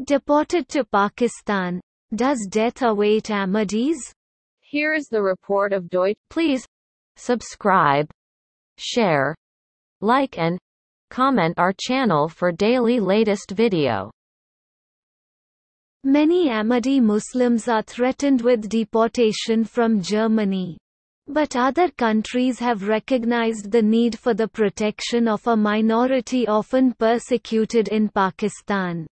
Deported to Pakistan. Does death await Ahmadis? Here is the report of Deutsche. Please subscribe, share, like and comment our channel for daily latest video. Many Ahmadi Muslims are threatened with deportation from Germany. But other countries have recognized the need for the protection of a minority often persecuted in Pakistan.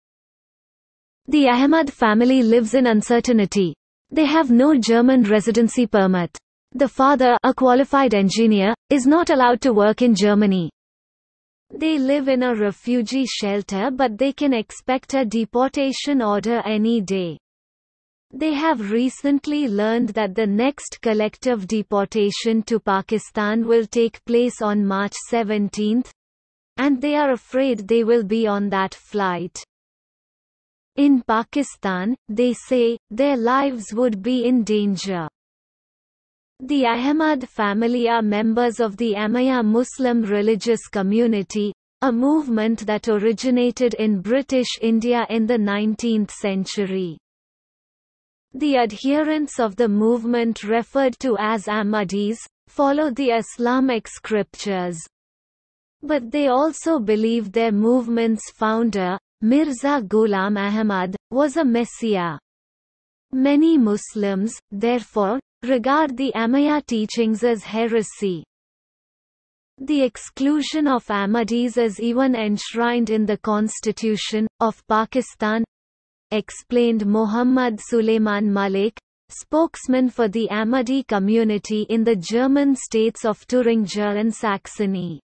The Ahmad family lives in uncertainty. They have no German residency permit. The father, a qualified engineer, is not allowed to work in Germany. They live in a refugee shelter, but they can expect a deportation order any day. They have recently learned that the next collective deportation to Pakistan will take place on March 17, and they are afraid they will be on that flight. In Pakistan, they say, their lives would be in danger. The Ahmad family are members of the Ahmadiyya Muslim religious community, a movement that originated in British India in the 19th century. The adherents of the movement, referred to as Ahmadis, follow the Islamic scriptures. But they also believe their movement's founder, Mirza Ghulam Ahmad, was a messiah. Many Muslims, therefore, regard the Ahmadiyya teachings as heresy. The exclusion of Ahmadis is even enshrined in the Constitution of Pakistan, explained Muhammad Suleiman Malik, spokesman for the Ahmadi community in the German states of Thuringia and Saxony.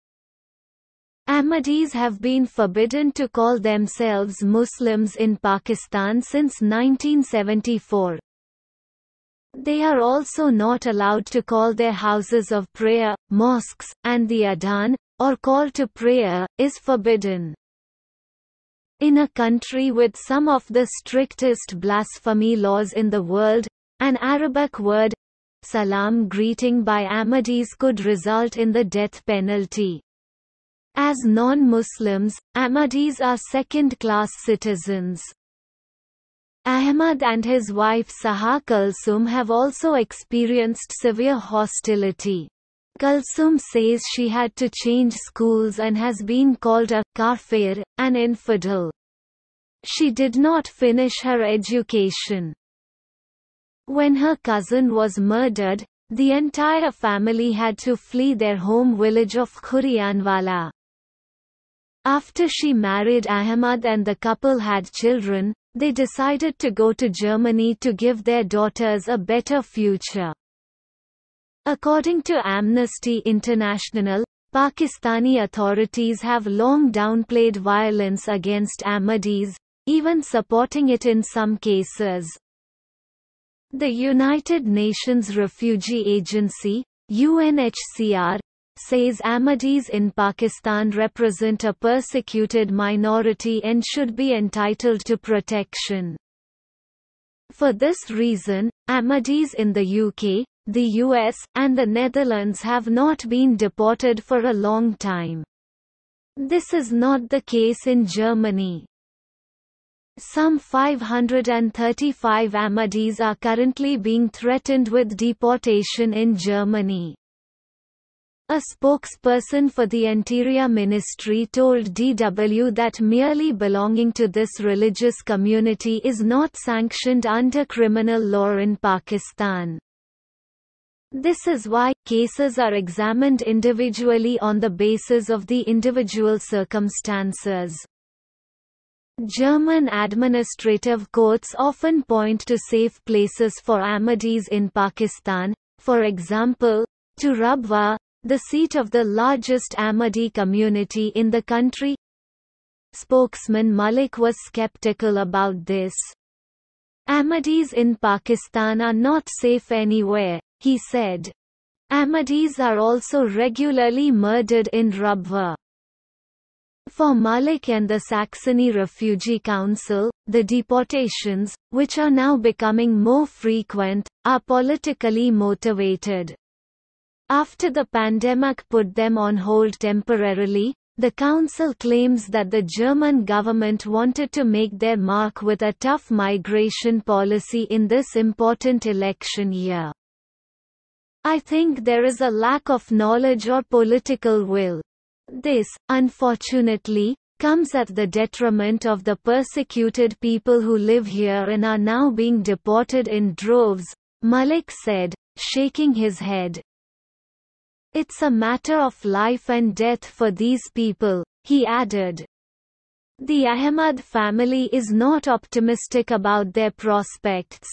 Ahmadis have been forbidden to call themselves Muslims in Pakistan since 1974. They are also not allowed to call their houses of prayer, mosques, and the adhan, or call to prayer, is forbidden. In a country with some of the strictest blasphemy laws in the world, an Arabic word, salam greeting by Ahmadis could result in the death penalty. As non-Muslims, Ahmadis are second-class citizens. Ahmad and his wife Saha Kulsum have also experienced severe hostility. Kulsum says she had to change schools and has been called a kafir, an infidel. She did not finish her education. When her cousin was murdered, the entire family had to flee their home village of Khurianwala. After she married Ahmad and the couple had children, they decided to go to Germany to give their daughters a better future. According to Amnesty International, Pakistani authorities have long downplayed violence against Ahmadis, even supporting it in some cases. The United Nations Refugee Agency, UNHCR, says Ahmadis in Pakistan represent a persecuted minority and should be entitled to protection. For this reason, Ahmadis in the UK, the US, and the Netherlands have not been deported for a long time. This is not the case in Germany. Some 535 Ahmadis are currently being threatened with deportation in Germany. A spokesperson for the Interior Ministry told DW that merely belonging to this religious community is not sanctioned under criminal law in Pakistan. This is why cases are examined individually on the basis of the individual circumstances. German administrative courts often point to safe places for Ahmadis in Pakistan, for example, to Rabwa, the seat of the largest Ahmadi community in the country. Spokesman Malik was skeptical about this. Ahmadis in Pakistan are not safe anywhere, he said. Ahmadis are also regularly murdered in Rabwa. For Malik and the Saxony Refugee Council, the deportations, which are now becoming more frequent, are politically motivated. After the pandemic put them on hold temporarily, the council claims that the German government wanted to make their mark with a tough migration policy in this important election year. I think there is a lack of knowledge or political will. This, unfortunately, comes at the detriment of the persecuted people who live here and are now being deported in droves, Malik said, shaking his head. It's a matter of life and death for these people, he added. The Ahmad family is not optimistic about their prospects.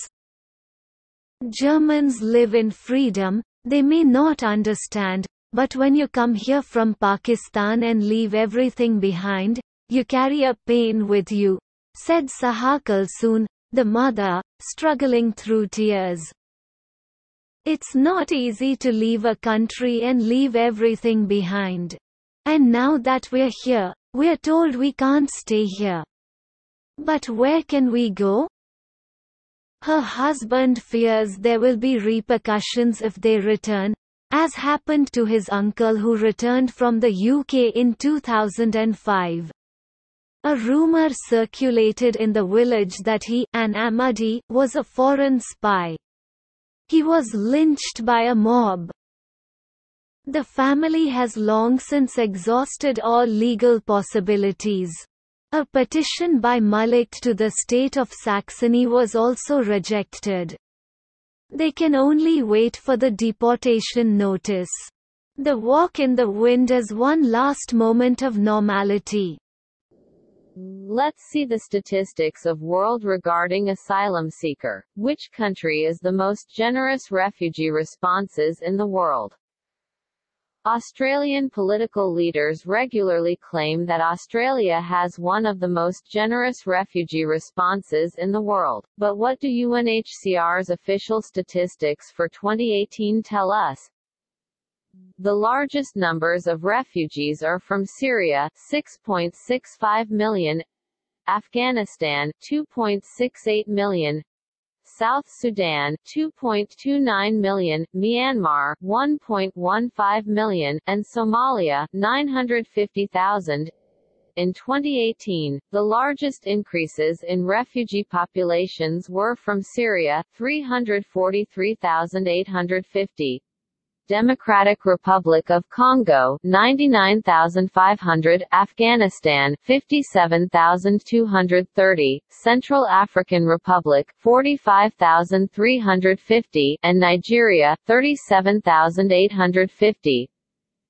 Germans live in freedom, they may not understand, but when you come here from Pakistan and leave everything behind, you carry a pain with you, said Saha Kulsoon, the mother, struggling through tears. It's not easy to leave a country and leave everything behind. And now that we're here, we're told we can't stay here. But where can we go? Her husband fears there will be repercussions if they return, as happened to his uncle who returned from the UK in 2005. A rumor circulated in the village that he, an Ahmadi, was a foreign spy. He was lynched by a mob. The family has long since exhausted all legal possibilities. A petition by Malik to the state of Saxony was also rejected. They can only wait for the deportation notice. The walk in the wind is one last moment of normality. Let's see the statistics of world regarding asylum seeker. Which country is the most generous refugee responses in the world? Australian political leaders regularly claim that Australia has one of the most generous refugee responses in the world. But what do UNHCR's official statistics for 2018 tell us? The largest numbers of refugees are from Syria, 6.65 million, Afghanistan, 2.68 million, South Sudan, 2.29 million, Myanmar, 1.15 million, and Somalia, 950,000. In 2018, the largest increases in refugee populations were from Syria, 343,850, Democratic Republic of Congo, 99,500, Afghanistan, 57,230, Central African Republic, 45,350, and Nigeria, 37,850.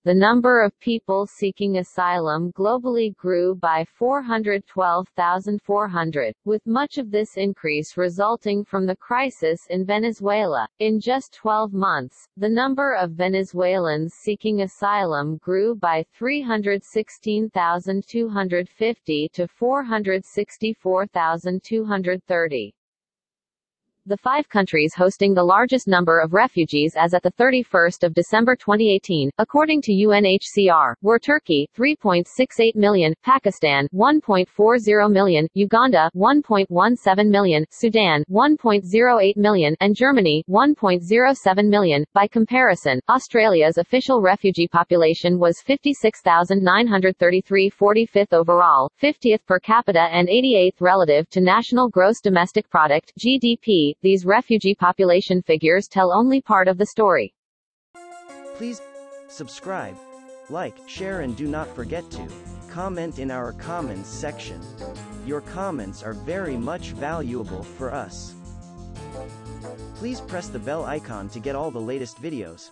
The number of people seeking asylum globally grew by 412,400, with much of this increase resulting from the crisis in Venezuela. In just 12 months, the number of Venezuelans seeking asylum grew by 316,250 to 464,230. The 5 countries hosting the largest number of refugees as at the 31st of December 2018, according to UNHCR, were Turkey, 3.68 million, Pakistan, 1.40 million, Uganda, 1.17 million, Sudan, 1.08 million, and Germany, 1.07 million. By comparison, Australia's official refugee population was 56,933, 45th overall, 50th per capita and 88th relative to national gross domestic product (GDP). These refugee population figures tell only part of the story. Please subscribe, like, share, and do not forget to comment in our comments section. Your comments are very much valuable for us. Please press the bell icon to get all the latest videos.